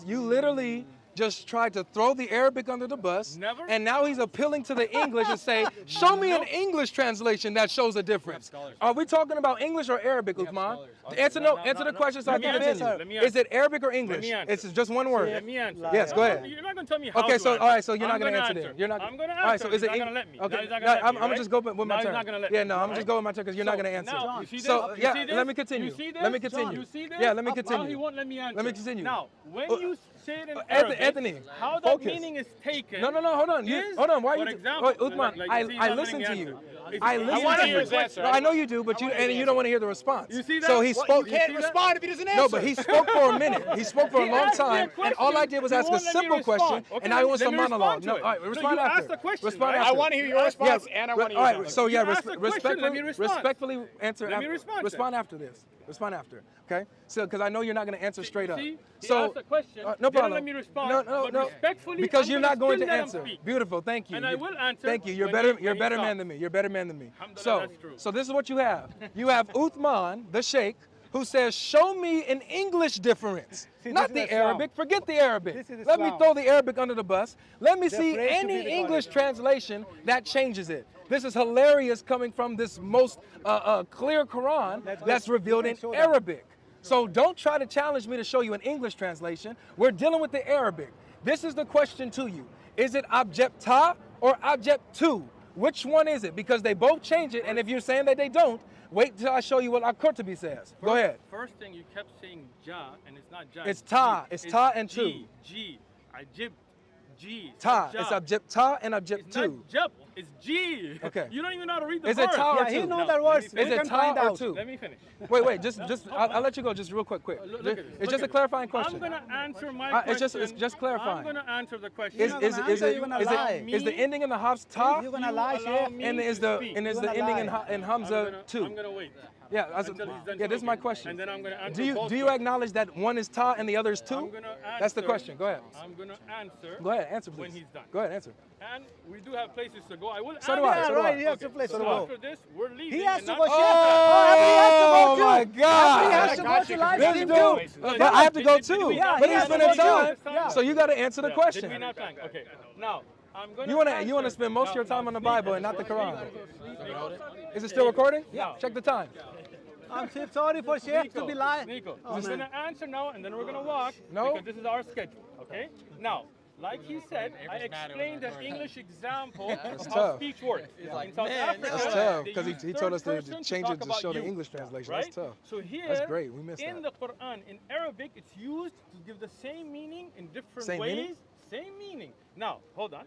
you literally just tried to throw the Arabic under the bus. Never. And now he's appealing to the English and say, show me an English translation that shows a difference. Are we talking about English or Arabic, Uthman? Answer the question so I can continue. Is it Arabic or English? It's just one word. Let me answer. Yes, go ahead. You're not going to tell me how Okay, to so answer. all right, so you're not I'm going to gonna answer then. You're not. I'm going to All right, answer. so is it He's not going to let me. Okay, Now he's not gonna let I'm me, gonna right? just go with my Now he's turn. not gonna let Yeah, me, no, I'm right? just going with my turn because you're not going to answer. Now, you see this? So You yeah, see this? let me continue. You see this? Let me continue. You see this? Yeah, let me Now he continue. won't let me answer. Let me continue. Now, when you say it in Arabic, Anthony, how that focus. meaning is taken. No, hold on. Is, Hold on. Why for are you? example, Uthman, like, I listen to you. I listen wanna to hear you. his answer. No, I know you do, but you don't want to hear the response. You see that? So he spoke. You can't respond if he doesn't answer. No, but he spoke for a minute. He spoke for a He long asked me a time, and all I did was question. ask He a won't let me simple question, respond. Okay, and now he wants let some me respond monologue. to No, it. all right, No, respond you after. asked the question, Respond right? after. I want to hear your response, and I want to hear All yours. right, so yeah, You asked the question, let me respond. respectfully answer. Let me after. respond Respond after this. Respond after. Okay? So, because I know you're not going to answer straight up. See, he So, asked the question, no they don't problem. let me respond, No. but respectfully, Because I'm you're gonna not going still to let him answer. speak. Beautiful. Thank you. And I will answer Thank you. You're when better. he- You're a when he better man stops. than me. You're a better man than me. Alhamdulillah, that's true. So this is what you have. You have Uthman, the Sheikh, who says, "Show me an English difference, not the Arabic. Forget the Arabic. This is Let me Islam. throw the Arabic under the bus. Let me see phrase should any be the English correct. translation that changes it." This is hilarious coming from this most clear Quran that's revealed in Arabic. So don't try to challenge me to show you an English translation. We're dealing with the Arabic. This is the question to you. Is it object ta or object tu? Which one is it? Because they both change it, and if you're saying that they don't, wait till I show you what Al-Qurtubi says. Go ahead. First thing, you kept saying ja, and it's not ja. It's ta. It's ta and tu. G. Ajib. G. Ta. Ja. It's object ta and object It's tu. not jab. It's G. Okay. You don't even know how to read the Is it verb. ta or Yeah, he tu? know No, that words. Is We it can ta find or out. tu? Let me finish. Wait. Just I'll let you go. Just real quick. Look at It's just a clarifying I'm question. gonna answer my It's question. just clarifying. I'm gonna answer the question. Is You're not gonna answer, you're gonna lie. the ending in the Hafs ta? You're gonna lie, allow Sheikh. me And is the speak. and is You're the gonna ending lie. in Hamza too? I'm gonna wait. Yeah, Until he's done this is my talking. question. And then I'm gonna answer Do you both do you questions. acknowledge that one is ta and the other is I'm tu? gonna That's the answer- question. Go ahead. I'm gonna answer. Go ahead. Answer, please. When he's done. Go ahead. Answer. And we do have places to go. I will So do answer. I, Yeah, so do I. right. He has to play So to go. after this, we're leaving. He has and to not- go, Sheikh. Oh he my has to go God! He has to go to live This stream dude, too. but I have to go too. Yeah, But he he's has to spending go time, too. Yeah. so you got to answer the Did we question. not time? Okay. Now, I'm gonna. You want answer. to spend most of your time on the Bible and not the Quran. Is it still recording? Yeah. Check the time. I'm so sorry for Sheikh to be lying. Nico, Oh, we're man. gonna answer now, and then we're gonna walk. No. Because this is our schedule. Okay. Now, like he said, I explained an English example of how tough. speech works. In South Africa, That's tough they because use he told us to third person change talk it to about show the you, English translation. right? That's tough. So here, That's great. We missed in that. the Quran, in Arabic, it's used to give the same meaning in different Same ways. meaning? Same meaning. Now, hold on.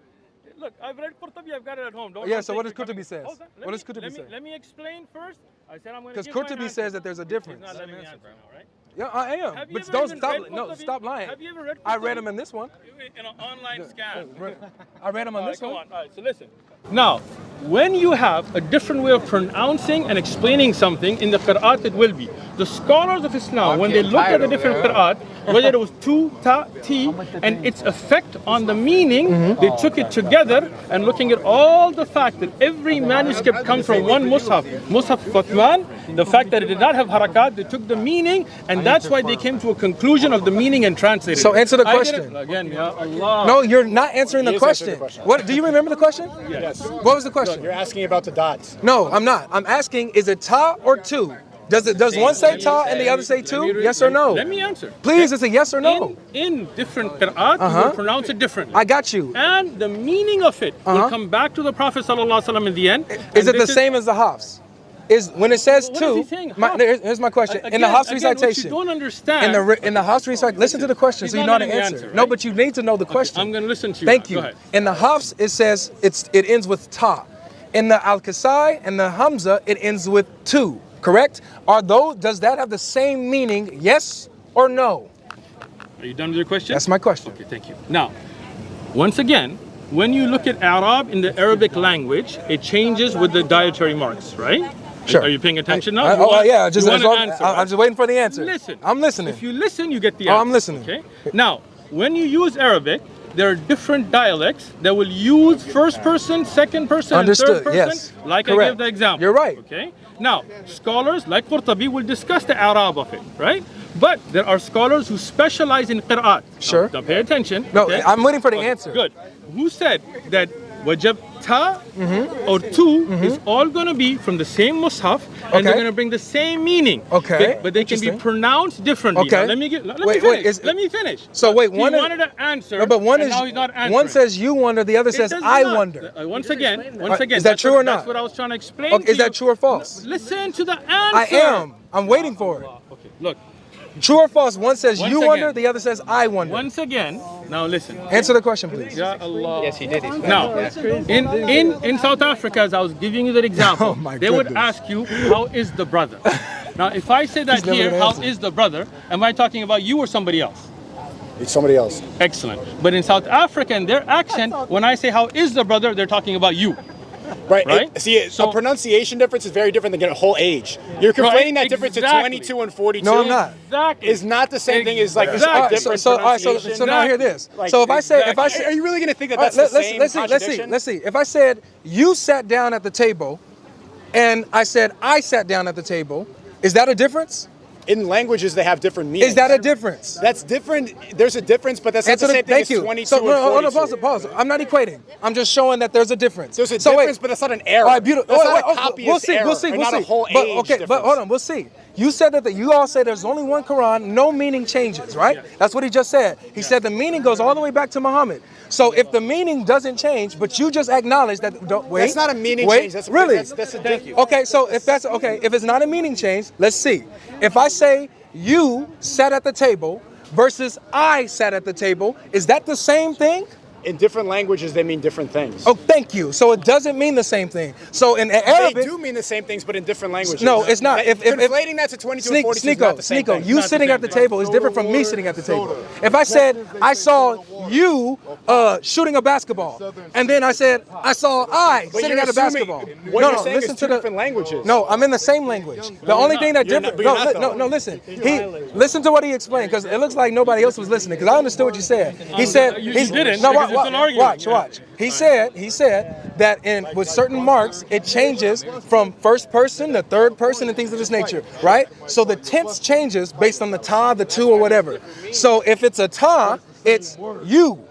Look, I've read Qurtubi, I've got it at home. Don't Yeah, so think what does you're coming- Qurtubi says? Hold on, What does Qurtubi say? Let me explain first. I said I'm going to Because give my Qurtubi answer. says that there's a He's difference. not letting me answer now, right? Yeah, I am. Have you But ever don't even stop. read No, Qurtubi? stop lying. Have you ever read I read Qurtubi? them in this one. In an online scan. I read them on All right, this come one. on. All right, so listen. Now, when you have a different way of pronouncing and explaining something in the Qur'an, it will be. The scholars of Islam, when they looked at the different Qur'an, whether it was tu, ta, ti, and its effect on the meaning, they took it together and looking at all the fact that every manuscript comes from one Mus'haf. Mus'haf Uthman, the fact that it did not have harakat, they took the meaning, and that's why they came to a conclusion of the meaning and translated So it. answer the I did it. question. Again, ya Allah. No, you're not answering the question. What do you remember the question? Yes. What was the question? You're asking about the dots. No, I'm not. I'm asking, is it ta or tu? Does one say ta and the other say tu? Yes or no? Let me answer. Please, it's a yes or no. In different qira'at, you will pronounce it differently. I got you. And the meaning of it will come back to the Prophet ﷺ in the end. Is And it the this same as the Hafs? Is when it says What is he tu? saying? Here's my question. In the Hafs Again, what you recitation, don't understand. in the Hafs recitation, listen to the question He's so you not know how to letting me answer. answer, No, right? but you need to know the question. I'm going to listen to you. Thank now. you. Go ahead. In the Hafs, it says it ends with ta. In the Al-Kasai and the Hamza, it ends with tu. correct? Does that have the same meaning, yes or no? Are you done with your question? That's my question. Okay, thank you. Now, once again, when you look at Arab in the Arabic language, it changes with the dietary marks, right? Sure. Are you paying attention now? Yeah, I'm just waiting for the answer. Listen. I'm listening. If you listen, you get the answer. I'm listening. Okay. Now, when you use Arabic, there are different dialects that will use first person, second person, Understood, and third person, yes. like Correct. I gave the example. You're right. Okay. Now, scholars like Qurtubi will discuss the Arab of it, right? But there are scholars who specialize in qira'at. Sure. Now pay attention. No, okay? I'm waiting for the Okay, answer. Good. Who said that wajab ta or tu is all going to be from the same mushaf and they're Okay. going to bring the same meaning. Okay. But they can be Interesting. pronounced differently. Okay. Now, let me Wait, finish. Let me finish. So wait, He one is- wanted to answer. No, but one and is now he's not answering. one says you wonder, the other It says does I not. wonder. Once again, Is that that's true what, or not? That's what I was trying to explain. Okay, to is that you. true or false? Listen to the answer. I am. I'm waiting for it. Okay, look. True or false? One says Once you again. wonder, the other says I wonder. Once again, now listen. Answer the question, please. Ya Allah. Yes, he did. Now, in South Africa, as I was giving you that example, Oh my they would goodness. ask you, how is the brother? Now, if I say that He's never here, gonna how answer. is the brother, am I talking about you or somebody else? It's somebody else. Excellent. But in South Africa, in their accent, when I say how is the brother, they're talking about you. Right. Right? A pronunciation difference is very different than a whole age. You're conflating that difference to Exactly. 22 and 42. No, I'm not. Exactly. Is not the same thing as like this Exactly. a different all right, pronunciation. so now hear this. Like, So if I say, are you really going to think that all right, that's the same let's see. contradiction? Let's see. If I said you sat down at the table, and I said I sat down at the table, is that a difference? In languages, they have different meanings. Is that a difference? That's different. There's a difference, but that's not Answer the same thing thank as you. 22 So and hold 42. on, pause. I'm not equating. I'm just showing that there's a difference. There's a So difference, wait. but that's not an error. All right, beautiful. That's Wait, not a copyist we'll see. error, We'll see. or We'll not see. a whole But age okay, but difference. hold on. We'll see. You said that you all say there's only one Quran, no meaning changes, right? That's what he just said. He said the meaning goes all the way back to Muhammad. So if the meaning doesn't change, but you just acknowledge that, wait. That's not a meaning wait, change. That's really. That's a difference. Okay, so if that's okay, if it's not a meaning change, let's see. If I say you sat at the table versus I sat at the table, is that the same thing? In different languages, they mean different things. Oh, thank you. So it doesn't mean the same thing. So in Arabic, They do mean the same things, but in different languages. No, it's not. If conflating that to 22 and 42 is not the same thing. you sitting at the table is different from me sitting at the table. If I said I saw you shooting a basketball, and then I said I saw I But sitting you're at a assuming- basketball. What No, you're no, saying listen is to two the different languages. No, I'm in the same language. The only thing that You're not- different. but you're not, though. Listen. Listen to what he explained, because it looks like nobody else was listening. Because I understood what you said. He said you he's didn't, no. because it's an argument. Watch. He said that with certain marks it changes from first person to third person and things of this nature, right? So the tense changes based on the ta, the tu, or whatever. So if it's a ta, it's you.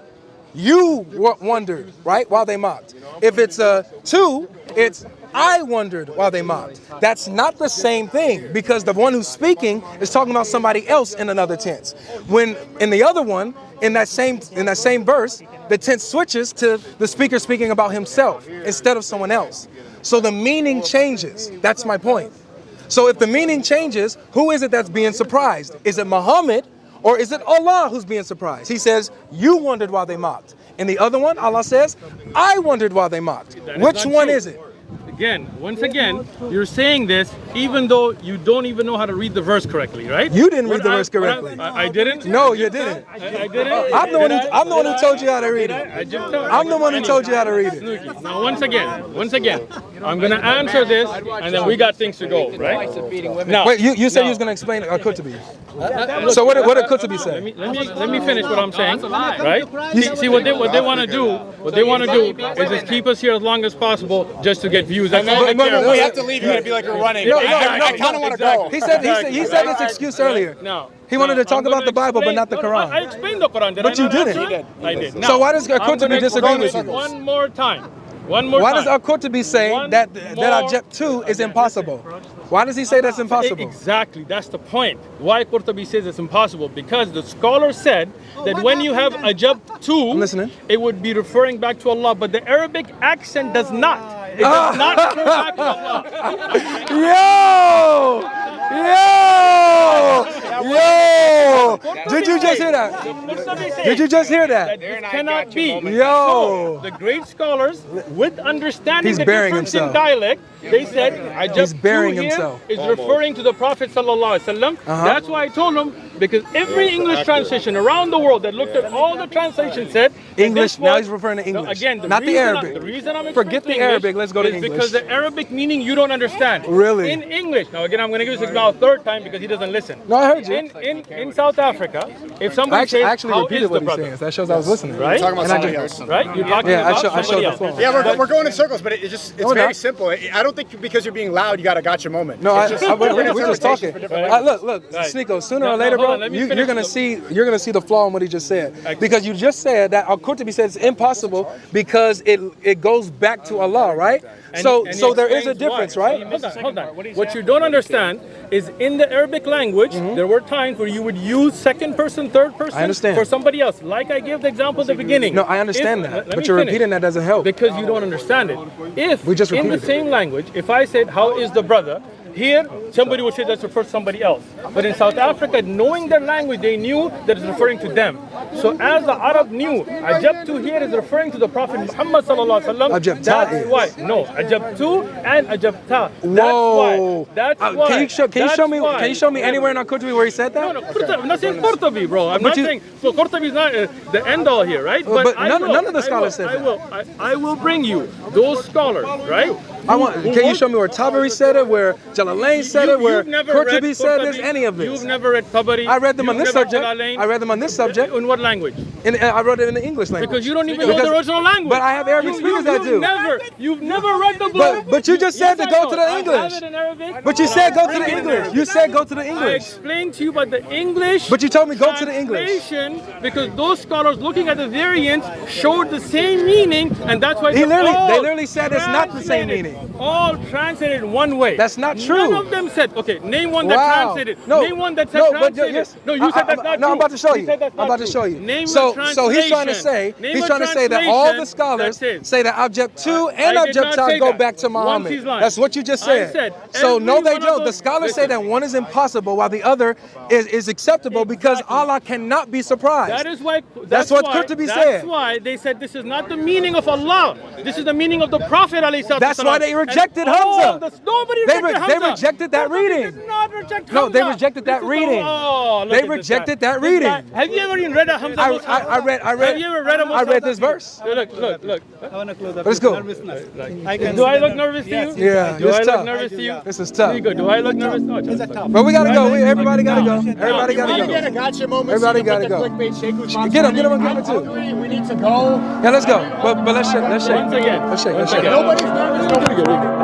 You wondered, right, while they mocked. If it's a tu, it's I wondered while they mocked. That's not the same thing, because the one who's speaking is talking about somebody else in another tense. When in the other one, in that same verse, the tense switches to the speaker speaking about himself instead of someone else. So the meaning changes. That's my point. So if the meaning changes, who is it that's being surprised? Is it Muhammad? Or is it Allah who's being surprised? He says, you wondered while they mocked. In the other one, Allah says, I wondered while they mocked. Which one is it? Once again, you're saying this even though you don't even know how to read the verse correctly, right? You didn't read the verse correctly. I didn't? No, you didn't. I didn't? I'm the one who told you how to read it. I'm the one who told you how to read it. SNEAKO. Now, once again, I'm going to answer this, and then we got things to go, right? Now, Wait, you said you was going to explain Qurtubi. So what did Qurtubi say? let me finish what I'm saying, right? See what they want to do. What they want to do is just keep us here as long as possible, just to get views. That's all they care about. We have to leave. You're going to be like we're running. No, I kind of want to go. He said this excuse earlier. No. He wanted to talk about the Bible, but not the Quran. I explained the Quran. Did But I you not didn't. answer? I did. So why does Qurtubi disagree with you? One more time. Why does Qurtubi say that Ajab 2 is impossible? Why does he say that's impossible? Exactly, that's the point. Why Qurtubi says it's impossible? Because the scholar said that when you have Ajab 2, it would be referring back to Allah, but the Arabic accent does not. It does not refer back to Allah. Yo! Yo, did you just hear that? Did you just hear that? This cannot be. Yo. So, the great scholars, with understanding He's the burying difference himself. in dialect, they said, I He's just burying here himself. is referring to the Prophet sallallahu alaihi wasallam. That's why I told him, because every English translation around the world that looked at all the translations said that English, this now was- he's referring to English. No, again, not the Arabic. The reason I'm Forget the explaining Arabic, let's go to is English. because the Arabic meaning you don't understand. Really? In English. Now again, I'm going to give this now a third time because he doesn't listen. No, I heard you. In South Africa, if somebody I says, actually how repeated is what the he's brother? saying. That shows I was listening. Right? Talking about And I somebody just- else. Right? You're talking Yeah, I about showed somebody the else. phone. Yeah, we're going in circles, but it's No, we're very not. simple. I don't think because you're being loud, you got a gotcha moment. No, It's we're just talking. Look, Right. SNEAKO. Sooner Now, or later, hold bro, on, let me you're finish gonna the- see the flaw in what he just said. Because you just said that Al-Qurtubi said it's impossible because it goes back to Allah, right? And So he there is a explains why. difference, right? Hold on. What you don't understand is in the Arabic language, there were times where you would use second person, third person I understand. for somebody else. Like I gave the example at the beginning. No, I understand If- that, let but me you're finish. repeating that doesn't help. Because you don't understand it. If We just in the repeated it. same language, if I said, how is the brother? Here, somebody would say that's referring to somebody else. But in South Africa, knowing their language, they knew that it's referring to them. So as the Arab knew, Ajabtu here is referring to the Prophet Muhammad sallallahu alaihi wasallam. Ajabta That's is. why. No, Ajabtu and Ajabta. Whoa! That's why. Can you show me? That's Can you show me why. anywhere in Al-Qurtubi where he said that? No, I'm not saying Qurtubi, bro. I'm But not you- saying so. Qurtubi is not the end all here, right? But I none will, of the scholars said that. I will bring you those scholars, right? Can you show me where Tabari said it, where Jalalain said it, where You've never read Qurtubi said this, Qurtubi. any of this? You've never read Tabari. I read them on You've this never subject. Jalalain. I read them on this subject. In what language? And I wrote it in the English language. Because you don't even know the original language. But I have Arabic speakers that do. You've never read the book. But you just said to Yes, I go know. to the I have English. it in Arabic. But you And said I'll go to bring the it in English. Arabic. You said go to the I English. explained to you about the English. But you told me go to the English. translation because those scholars looking at the variants showed the same meaning, and that's why They all literally said it's not the same translated- meaning. All translated one way. That's not true. None of them said, okay, name one that Wow. translated. No. Name one that said No, but translated. yes. No, you said that's not No, true. I'm about to show He you. said that's I'm not about to true. show you. Name So a he's trying to say Name he's a trying to say that all the translation scholars that says- say that Object 2 and I did not Object say 10 go that. back to Once Muhammad. he's lying. That's what you just I said. said So no, every they one of don't. The those- scholars say listen. that one is impossible while the other is acceptable because Allah cannot be surprised. That is why. That's what Qurtubi said. That's why they said this is not the meaning of Allah. This is the meaning of the Prophet ﷺ. That's why they rejected And all Hamza. nobody They rejected they Hamza. rejected that Qurtubi reading. did not reject No, they Hamza. rejected that This is reading. look They at this rejected guy. that This reading. guy- Have you ever even read a Hamza? I Musaf? read Have you ever read a I read this verse. Look. I want to close up. Let's go. Nervousness. Do I look nervous to you? Yeah, Do it's I tough. look nervous to you? This is tough. Nico, do I look nervous? Oh, It's a tough. But we gotta go. Everybody gotta go. Everybody You want to get gotta a go. gotcha moment? Everybody so you gotta can put go. the clickbait Sheikh who's on Get him Friday? too. I'm hungry. We need to go. Yeah, let's go. But let's shake. Once again. Let's shake. Once Let's shake. again. Nobody's nervous. Nobody's nervous.